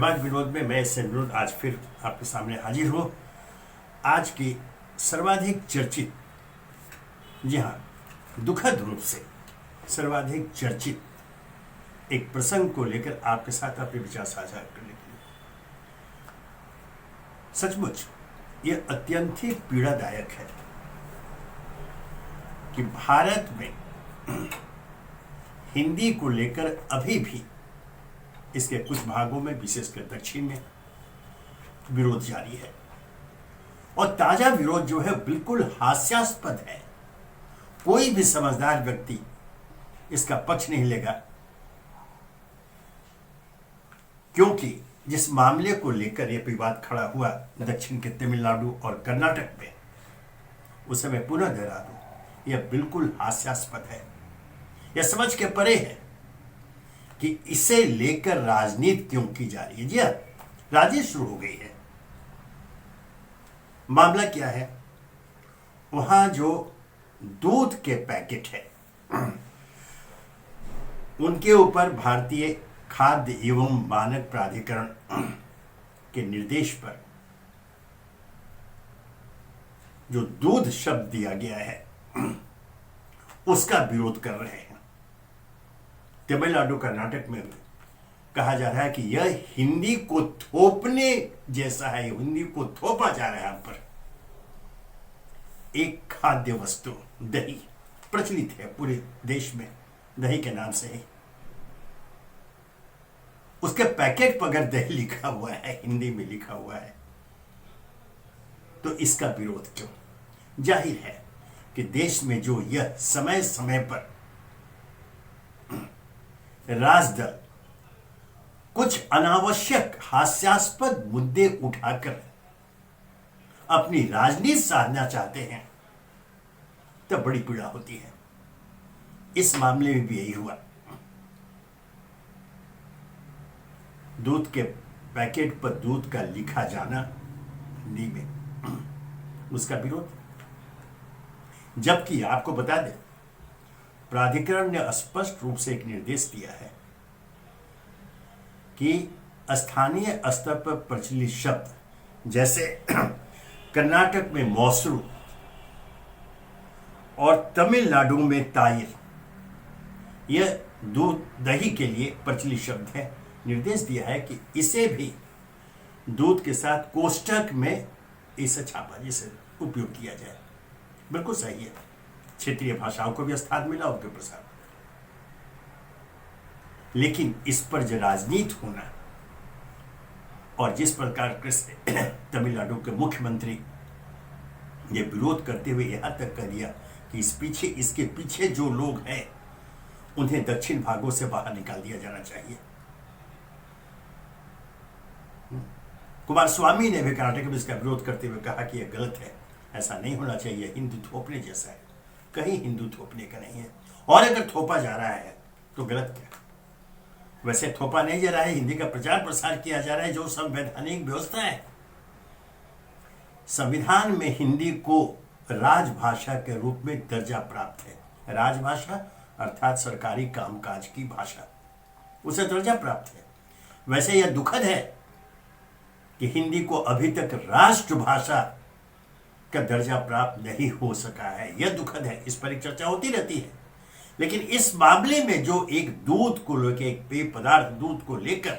समाज विनोद में मैं इससे विनोद आज फिर आपके सामने हाजिर हूँ। आज की सर्वाधिक चर्चित, जी हाँ, दुखद रूप से सर्वाधिक चर्चित एक प्रसंग को लेकर आपके साथ अपने विचार साझा करने के लिए। सचमुच ये अत्यंत ही पीड़ादायक है कि भारत में हिंदी को लेकर अभी भी इसके कुछ भागों में, विशेषकर दक्षिण में, विरोध जारी है। और ताजा विरोध जो है बिल्कुल हास्यास्पद है। कोई भी समझदार व्यक्ति इसका पक्ष नहीं लेगा, क्योंकि जिस मामले को लेकर यह विवाद खड़ा हुआ दक्षिण के तमिलनाडु और कर्नाटक में, उसे मैं पुनः दोहरा दूं, यह बिल्कुल हास्यास्पद है। यह समझ के परे है कि इसे लेकर राजनीति क्यों की जा रही है। जी हाँ, राजनीति शुरू हो गई है। मामला क्या है, वहां जो दूध के पैकेट है उनके ऊपर भारतीय खाद्य एवं मानक प्राधिकरण के निर्देश पर जो दूध शब्द दिया गया है उसका विरोध कर रहे हैं। तमिलनाडु कर्नाटक में कहा जा रहा है कि यह हिंदी को थोपने जैसा है, हिंदी को थोपा जा रहा है। हम पर एक खाद्य वस्तु दही प्रचलित है पूरे देश में, दही के नाम से ही, उसके पैकेट पर अगर दही लिखा हुआ है, हिंदी में लिखा हुआ है, तो इसका विरोध क्यों? जाहिर है कि देश में जो यह समय समय पर राजदल कुछ अनावश्यक हास्यास्पद मुद्दे उठाकर अपनी राजनीति साधना चाहते हैं, तब बड़ी पीड़ा होती है। इस मामले में भी यही हुआ। दूध के पैकेट पर दूध का लिखा जाना हिंदी में, उसका विरोध। जबकि आपको बता दें, प्राधिकरण ने स्पष्ट रूप से एक निर्देश दिया है कि स्थानीय स्तर पर प्रचलित शब्द जैसे कर्नाटक में मौसरू और तमिलनाडु में ताइर, यह दूध दही के लिए प्रचलित शब्द है। निर्देश दिया है कि इसे भी दूध के साथ कोष्ठक में इसे छापा, जिसे उपयोग किया जाए। बिल्कुल सही है, क्षेत्रीय भाषाओं को भी स्थान मिला उनके प्रसार। लेकिन इस पर जो राजनीति होना, और जिस प्रकार से तमिलनाडु के मुख्यमंत्री ये विरोध करते हुए यहां तक कह दिया कि इसके पीछे जो लोग हैं उन्हें दक्षिण भागों से बाहर निकाल दिया जाना चाहिए। कुमारस्वामी ने भी कर्नाटक में इसका विरोध करते हुए कहा कि यह गलत है, ऐसा नहीं होना चाहिए, हिंदू थोपने जैसा है। कहीं हिंदू थोपने का नहीं है, और अगर थोपा जा रहा है तो गलत क्या? वैसे थोपा नहीं जा रहा है, हिंदी का प्रचार प्रसार किया जा रहा है, जो संवैधानिक व्यवस्था है। संविधान में हिंदी को राजभाषा के रूप में दर्जा प्राप्त है। राजभाषा अर्थात सरकारी कामकाज की भाषा, उसे दर्जा प्राप्त है। वैसे यह दुखद है कि हिंदी को अभी तक राष्ट्रभाषा का दर्जा प्राप्त नहीं हो सका है। यह दुखद है, इस पर एक चर्चा होती रहती है। लेकिन इस मामले में जो एक दूध को लेकर, एक पेय पदार्थ दूध को लेकर,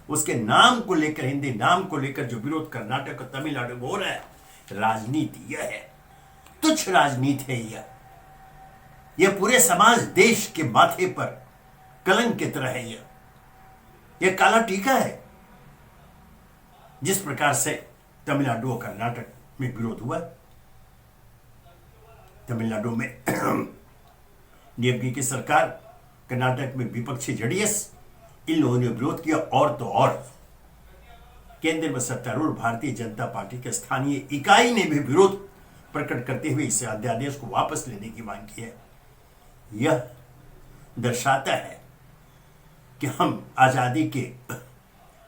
उसके नाम को लेकर, हिंदी नाम को लेकर जो विरोध कर्नाटक और तमिलनाडु में हो रहा है, राजनीति यह है, तुच्छ राजनीति है। यह पूरे समाज, देश के माथे पर कलंक की तरह है। यह काला टीका है। जिस प्रकार से तमिलनाडु और कर्नाटक में विरोध हुआ, तमिलनाडु में डीएमके की सरकार, कर्नाटक में विपक्षी जेडीएस, इन लोगों ने विरोध किया। और तो और केंद्र में सत्तारूढ़ भारतीय जनता पार्टी के स्थानीय इकाई ने भी विरोध प्रकट करते हुए इस अध्यादेश को वापस लेने की मांग की है। यह दर्शाता है कि हम आजादी के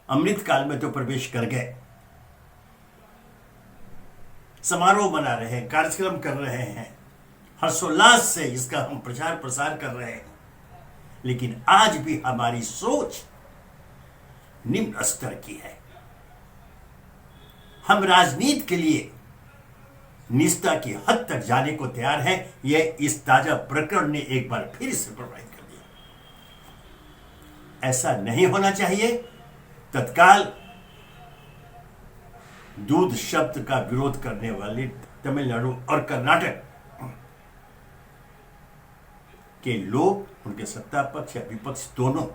अमृत काल में तो प्रवेश कर गए, समारोह मना रहे हैं, कार्यक्रम कर रहे हैं, हर्षोल्लास से इसका हम प्रचार प्रसार कर रहे हैं, लेकिन आज भी हमारी सोच निम्न स्तर की है। हम राजनीति के लिए निष्ठा की हद तक जाने को तैयार है। यह इस ताजा प्रकरण ने एक बार फिर से प्रमाणित कर दिया। ऐसा नहीं होना चाहिए। तत्काल दूध शब्द का विरोध करने वाले तमिलनाडु और कर्नाटक के लोग, उनके सत्ता पक्ष या विपक्ष दोनों,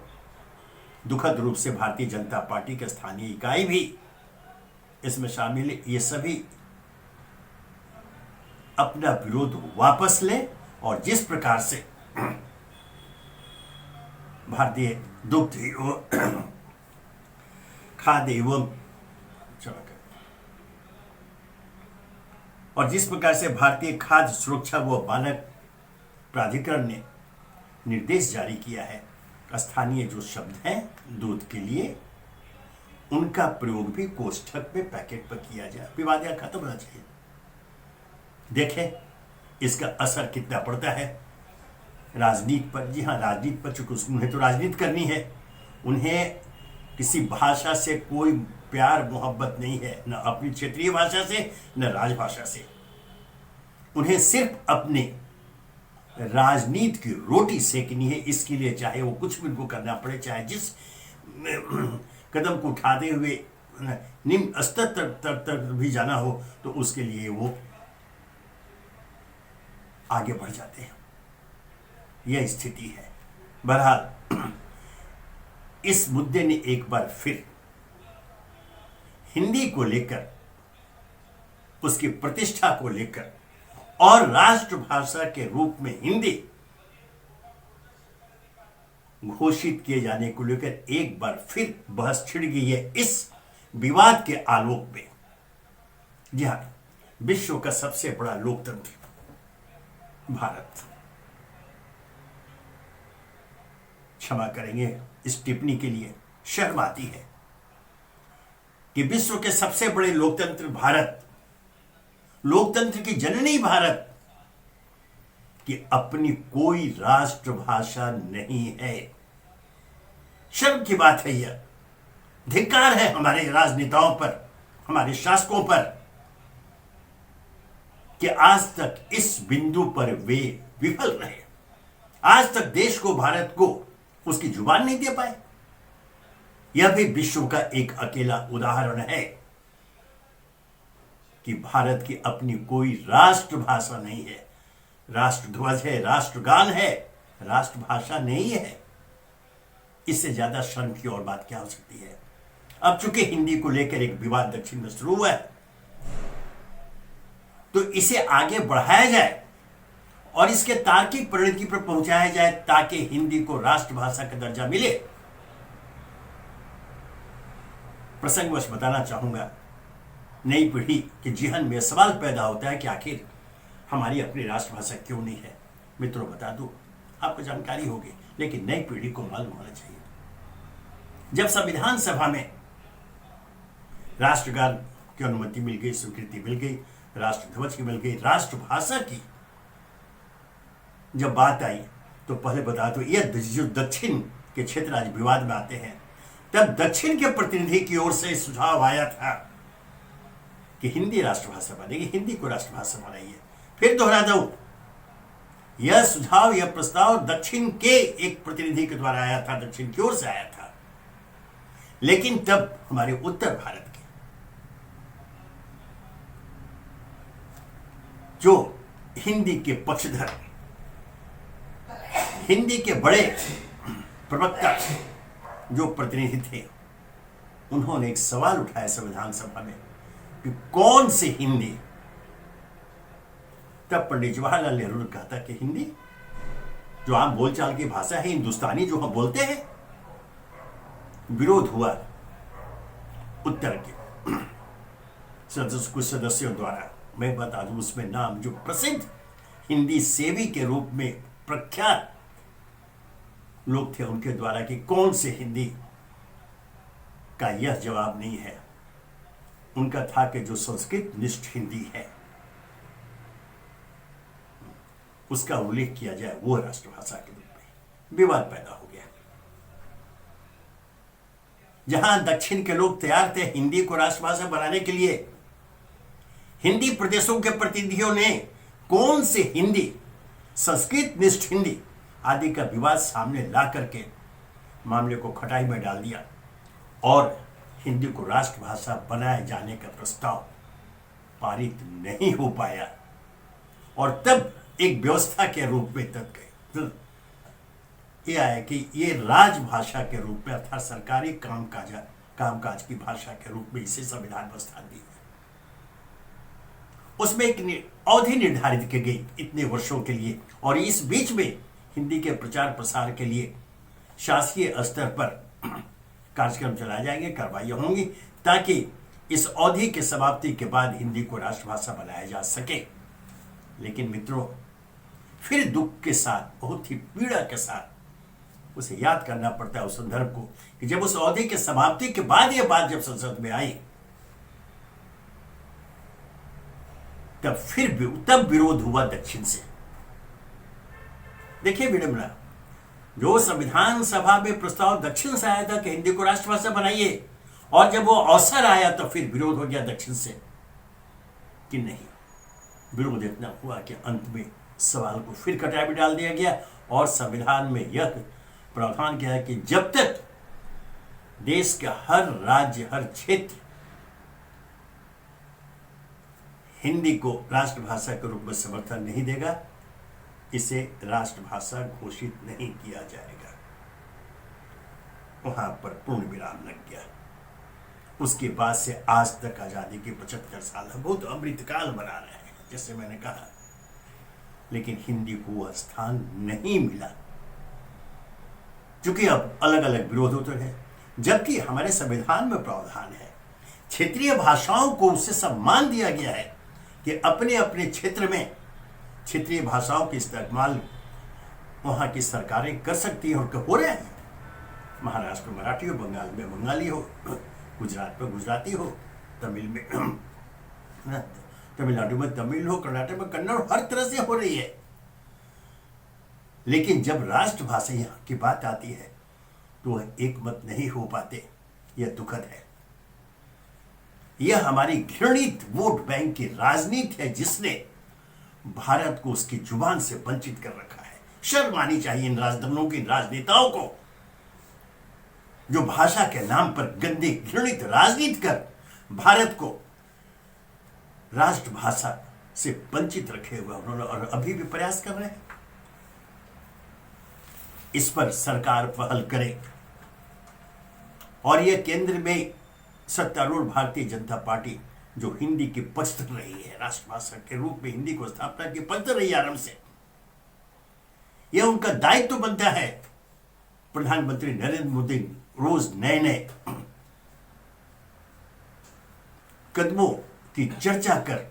दुखद रूप से भारतीय जनता पार्टी के स्थानीय इकाई भी इसमें शामिल है, ये सभी अपना विरोध वापस लें और जिस प्रकार से भारतीय दुग्ध एवं खाद्य एवं और जिस प्रकार से भारतीय खाद्य सुरक्षा व मानक प्राधिकरण ने निर्देश जारी किया है, स्थानीय जो शब्द हैं दूध के लिए, उनका प्रयोग भी कोष्ठक में पैकेट पर किया जाए। विवाद यहां खत्म होना चाहिए। देखें इसका असर कितना पड़ता है राजनीति पर। जी हाँ, राजनीति पर, चूंकि उन्हें तो राजनीति करनी है, उन्हें किसी भाषा से कोई प्यार मोहब्बत नहीं है, न अपनी क्षेत्रीय भाषा से न राजभाषा से। उन्हें सिर्फ अपने राजनीति की रोटी सेकनी है। इसके लिए चाहे वो कुछ भी उनको करना पड़े, चाहे जिस कदम को उठाते हुए निम्न स्तर तक भी जाना हो, तो उसके लिए वो आगे बढ़ जाते हैं। यह स्थिति है। बहरहाल इस मुद्दे ने एक बार फिर हिंदी को लेकर, उसकी प्रतिष्ठा को लेकर और राष्ट्रभाषा के रूप में हिंदी घोषित किए जाने को लेकर एक बार फिर बहस छिड़ गई है इस विवाद के आलोक में। जी हां, विश्व का सबसे बड़ा लोकतंत्र भारत, क्षमा करेंगे इस टिप्पणी के लिए, शर्म आती है कि विश्व के सबसे बड़े लोकतंत्र भारत, लोकतंत्र की जननी भारत की अपनी कोई राष्ट्रभाषा नहीं है। शर्म की बात है यह। धिक्कार है हमारे राजनेताओं पर, हमारे शासकों पर कि आज तक इस बिंदु पर वे विफल रहे। आज तक देश को, भारत को उसकी जुबान नहीं दे पाए। यह भी विश्व का एक अकेला उदाहरण है कि भारत की अपनी कोई राष्ट्रभाषा नहीं है। राष्ट्रध्वज है, राष्ट्रगान है, राष्ट्रभाषा नहीं है। इससे ज्यादा शर्म की और बात क्या हो सकती है। अब चूंकि हिंदी को लेकर एक विवाद दक्षिण में शुरू हुआ है, तो इसे आगे बढ़ाया जाए और इसके तार्किक परिणति पर पहुंचाया जाए ताकि हिंदी को राष्ट्रभाषा का दर्जा मिले। प्रसंगवश बताना चाहूंगा, नई पीढ़ी के जिहन में सवाल पैदा होता है कि आखिर हमारी अपनी राष्ट्रभाषा क्यों नहीं है। मित्रों, बता दूं, आपको जानकारी होगी, लेकिन नई पीढ़ी को मालूम होना चाहिए। जब संविधान सभा में राष्ट्रगान की अनुमति मिल गई, स्वीकृति मिल गई, राष्ट्रध्वज की मिल गई, राष्ट्रभाषा की जब बात आई, तो पहले बता दो, यह जो दक्षिण के क्षेत्र आज विवाद में आते हैं, तब दक्षिण के प्रतिनिधि की ओर से सुझाव आया था कि हिंदी राष्ट्रभाषा बनेगी, हिंदी को राष्ट्रभाषा बनाइए। फिर दोहरा दूं, यह सुझाव, यह प्रस्ताव दक्षिण के एक प्रतिनिधि के द्वारा आया था, दक्षिण की ओर से आया था। लेकिन तब हमारे उत्तर भारत के जो हिंदी के पक्षधर, हिंदी के बड़े प्रवक्ता जो प्रतिनिधि थे, उन्होंने एक सवाल उठाया संविधान सभा में कि कौन सी हिंदी। तब पंडित जवाहरलाल नेहरू ने कहा था कि हिंदी जो आम बोलचाल की भाषा है, हिंदुस्तानी जो हम बोलते हैं। विरोध हुआ उत्तर के कुछ सदस्यों द्वारा। मैं बता दूं, उसमें नाम जो प्रसिद्ध हिंदी सेवी के रूप में प्रख्यात लोग थे, उनके द्वारा कि कौन से हिंदी का यह जवाब नहीं है। उनका था कि जो संस्कृत निष्ठ हिंदी है उसका उल्लेख किया जाए, वो राष्ट्रभाषा के रूप में। विवाद पैदा हो गया। जहां दक्षिण के लोग तैयार थे हिंदी को राष्ट्रभाषा बनाने के लिए, हिंदी प्रदेशों के प्रतिनिधियों ने कौन से हिंदी, संस्कृत निष्ठ हिंदी आदि का विवाद सामने ला करके मामले को खटाई में डाल दिया और हिंदी को राष्ट्रभाषा बनाए जाने का प्रस्ताव पारित नहीं हो पाया। और तब एक व्यवस्था के रूप में तब गए यह है कि ये राजभाषा के रूप में अर्थात सरकारी कामकाज की भाषा के रूप में इसे संविधान में स्थान दी। उसमें एक अवधि निर्धारित की गई इतने वर्षों के लिए, और इस बीच में हिंदी के प्रचार प्रसार के लिए शासकीय स्तर पर कार्यक्रम चलाए जाएंगे, कार्रवाइयां होंगी, ताकि इस अवधि के समाप्ति के बाद हिंदी को राष्ट्रभाषा बनाया जा सके। लेकिन मित्रों, फिर दुख के साथ, बहुत ही पीड़ा के साथ उसे याद करना पड़ता है उस संदर्भ को कि जब उस अवधि के समाप्ति के बाद यह बात जब संसद में आई, तब विरोध हुआ दक्षिण से। देखिए विडंबना, जो संविधान सभा में प्रस्ताव दक्षिण से आया था कि हिंदी को राष्ट्रभाषा बनाइए, और जब वो अवसर आया तो फिर विरोध हो गया दक्षिण से कि नहीं। विरोध इतना हुआ कि अंत में सवाल को फिर कटाई में डाल दिया गया और संविधान में यह प्रावधान किया है कि जब तक देश के हर राज्य, हर क्षेत्र हिंदी को राष्ट्रभाषा के रूप में समर्थन नहीं देगा, इसे राष्ट्रभाषा घोषित नहीं किया जाएगा। वहां पर पूर्ण विराम लग गया। उसके बाद से आज तक आजादी के 75 साल है, बहुत अमृतकाल बना रहे हैं जैसे मैंने कहा, लेकिन हिंदी को वह स्थान नहीं मिला, क्योंकि अब अलग अलग विरोध होते हैं। जबकि हमारे संविधान में प्रावधान है, क्षेत्रीय भाषाओं को उससे सम्मान दिया गया है कि अपने अपने क्षेत्र में क्षेत्रीय भाषाओं के इस्तेमाल वहां की सरकारें कर सकती हैं और हो रहे हैं। महाराष्ट्र में मराठी हो, बंगाल में बंगाली हो, गुजरात में गुजराती हो, तमिल में तमिलनाडु में तमिल हो, कर्नाटक में कन्नड़, हर तरह से हो रही है। लेकिन जब राष्ट्रभाषा यहाँ की बात आती है तो वह एक मत नहीं हो पाते। यह दुखद है। यह हमारी घृणित वोट बैंक की राजनीति है जिसने भारत को उसकी जुबान से वंचित कर रखा है। शर्म आनी चाहिए इन राजदमनों की, राजनेताओं को, जो भाषा के नाम पर गंदी घृणित राजनीति कर भारत को राष्ट्रभाषा से वंचित रखे हुए उन्होंने और अभी भी प्रयास कर रहे हैं। इस पर सरकार पहल करे और यह केंद्र में सत्तारूढ़ भारतीय जनता पार्टी जो हिंदी की पक्ष रही है, राष्ट्रभाषा के रूप में हिंदी को स्थापना की पक्ष रही आरंभ से, यह उनका दायित्व बनता है। प्रधानमंत्री नरेंद्र मोदी रोज नए नए कदमों की चर्चा कर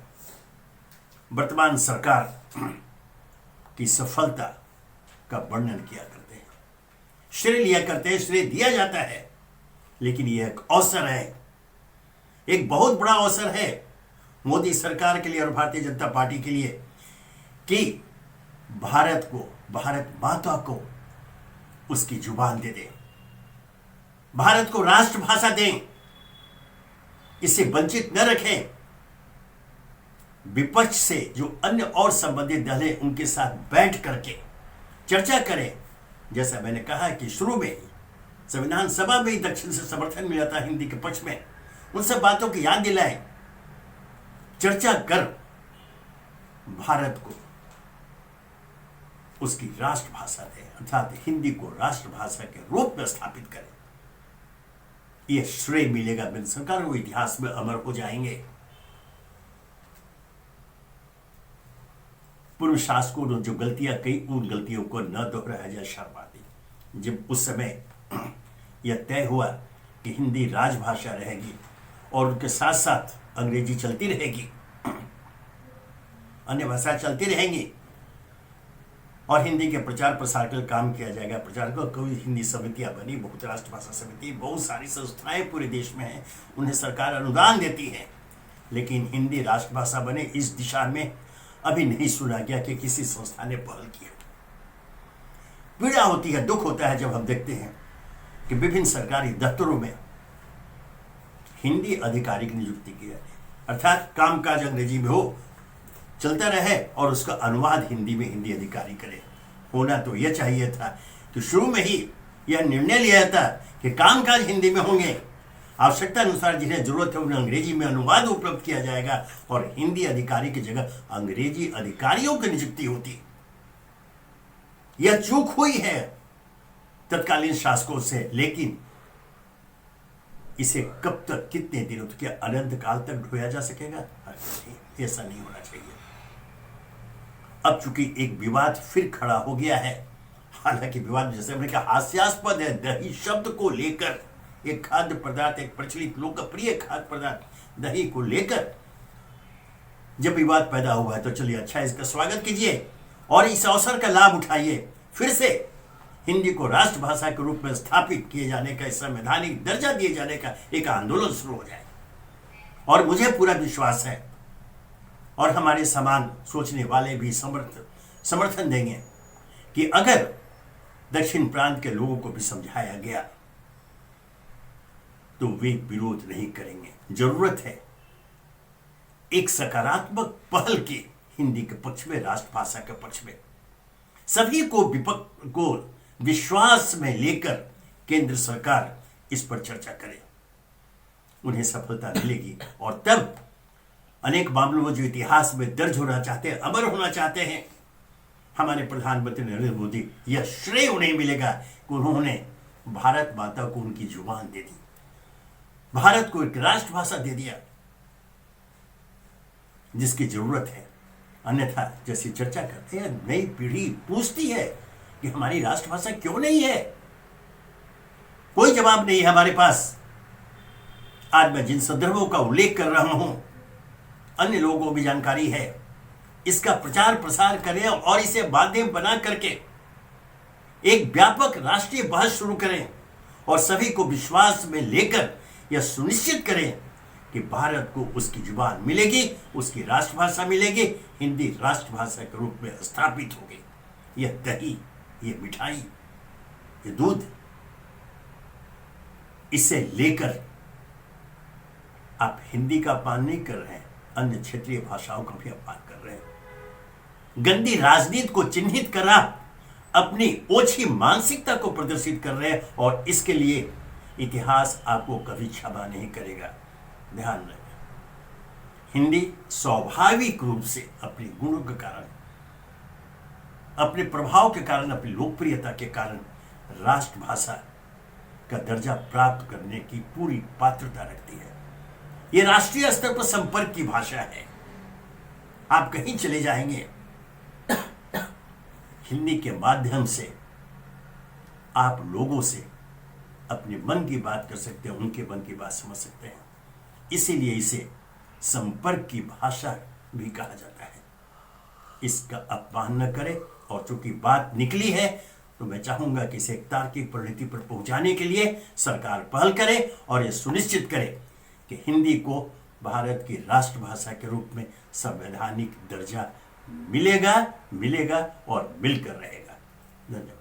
वर्तमान सरकार की सफलता का वर्णन किया करते हैं, श्रेय लिया करते हैं, श्रेय दिया जाता है। लेकिन यह एक अवसर है, एक बहुत बड़ा अवसर है मोदी सरकार के लिए और भारतीय जनता पार्टी के लिए कि भारत को, भारत माता को उसकी जुबान दे दें, भारत को राष्ट्रभाषा दें, इसे वंचित न रखें। विपक्ष से जो अन्य और संबंधित दल हैं उनके साथ बैठ करके चर्चा करें। जैसा मैंने कहा कि शुरू में ही संविधान सभा में ही दक्षिण से समर्थन मिला था हिंदी के पक्ष में, उन सब बातों की याद दिलाएं, चर्चा कर भारत को उसकी राष्ट्रभाषा दें, अर्थात हिंदी को राष्ट्रभाषा के रूप में स्थापित करें। यह श्रेय मिलेगा मेरी सरकार को, इतिहास में अमर हो जाएंगे। पूर्व शासकों ने जो गलतियां की उन गलतियों को न दोहराया जाए, शर्म आती। जब उस समय यह तय हुआ कि हिंदी राजभाषा रहेगी और उनके साथ साथ अंग्रेजी चलती रहेगी, अन्य भाषा चलती रहेंगी और हिंदी के प्रचार प्रसार का काम किया जाएगा। प्रचार को कोई हिंदी समितियां बनी, बहुत राष्ट्रभाषा समिति, बहुत सारी संस्थाएं पूरे देश में हैं, उन्हें सरकार अनुदान देती है। लेकिन हिंदी राष्ट्रभाषा बने इस दिशा में अभी नहीं सुना गया कि किसी संस्था ने पहल की। पीड़ा होती है, दुख होता है जब हम देखते हैं कि विभिन्न सरकारी दफ्तरों में हिंदी अधिकारी की नियुक्ति की जाए, अर्थात कामकाज अंग्रेजी में हो, चलता रहे और उसका अनुवाद हिंदी में हिंदी अधिकारी करे। होना तो यह चाहिए था कि शुरू में ही यह निर्णय लिया जाता कि कामकाज हिंदी में होंगे, आवश्यकता अनुसार जिन्हें जरूरत है उन्हें अंग्रेजी में अनुवाद उपलब्ध किया जाएगा और हिंदी अधिकारी की जगह अंग्रेजी अधिकारियों की नियुक्ति होती। यह चूक हुई है तत्कालीन शासकों से, लेकिन इसे कब तक, कितने दिनों तक, क्या अनंत काल तक ढोया जा सकेगा? ऐसा नहीं होना चाहिए। अब चूंकि एक विवाद फिर खड़ा हो गया है, हालांकि विवाद जैसे हमने कहा हास्यास्पद है, दही शब्द को लेकर, एक खाद्य पदार्थ, एक प्रचलित लोकप्रिय खाद्य पदार्थ दही को लेकर जब विवाद पैदा हुआ है, तो चलिए अच्छा, इसका स्वागत कीजिए और इस अवसर का लाभ उठाइए। फिर से हिंदी को राष्ट्रभाषा के रूप में स्थापित किए जाने का, संवैधानिक दर्जा दिए जाने का एक आंदोलन शुरू हो जाए। और मुझे पूरा विश्वास है और हमारे समान सोचने वाले भी समर्थन देंगे कि अगर दक्षिण प्रांत के लोगों को भी समझाया गया तो वे विरोध नहीं करेंगे। जरूरत है एक सकारात्मक पहल की हिंदी के पक्ष में, राष्ट्रभाषा के पक्ष में। सभी को विपक्ष को विश्वास में लेकर केंद्र सरकार इस पर चर्चा करे, उन्हें सफलता मिलेगी। और तब अनेक मामलों में जो इतिहास में दर्ज होना चाहते हैं, अमर होना चाहते हैं, हमारे प्रधानमंत्री नरेंद्र मोदी, यह श्रेय उन्हें मिलेगा कि उन्होंने भारत माता को उनकी जुबान दे दी, भारत को एक राष्ट्रभाषा दे दिया जिसकी जरूरत है। अन्यथा जैसी चर्चा करते हैं, नई पीढ़ी पूछती है कि हमारी राष्ट्रभाषा क्यों नहीं है, कोई जवाब नहीं है हमारे पास। आज मैं जिन संदर्भों का उल्लेख कर रहा हूं, अन्य लोगों को भी जानकारी है, इसका प्रचार प्रसार करें और इसे माध्यम बना करके एक व्यापक राष्ट्रीय बहस शुरू करें और सभी को विश्वास में लेकर यह सुनिश्चित करें कि भारत को उसकी जुबान मिलेगी, उसकी राष्ट्रभाषा मिलेगी, हिंदी राष्ट्रभाषा के रूप में स्थापित होगी। यह दही, यह मिठाई, यह दूध, इसे लेकर आप हिंदी का अपमान नहीं कर रहे हैं, अन्य क्षेत्रीय भाषाओं का भी अपमान कर रहे हैं। गंदी राजनीति को चिन्हित कर आप अपनी ओछी मानसिकता को प्रदर्शित कर रहे हैं और इसके लिए इतिहास आपको कभी क्षमा नहीं करेगा। ध्यान रखें, हिंदी स्वाभाविक रूप से अपने गुणों के कारण, अपने प्रभाव के कारण, अपनी लोकप्रियता के कारण राष्ट्रभाषा का दर्जा प्राप्त करने की पूरी पात्रता रखती है। यह राष्ट्रीय स्तर पर संपर्क की भाषा है। आप कहीं चले जाएंगे, हिंदी के माध्यम से आप लोगों से अपने मन की बात कर सकते हैं, उनके मन की बात समझ सकते हैं। इसीलिए इसे संपर्क की भाषा भी कहा जाता है। इसका अपमान न करें और चूंकि बात निकली है तो मैं चाहूंगा कि इसे एक तार्किक परिणति पर पहुंचाने के लिए सरकार पहल करे और यह सुनिश्चित करे कि हिंदी को भारत की राष्ट्रभाषा के रूप में संवैधानिक दर्जा मिलेगा और मिलकर रहेगा। धन्यवाद।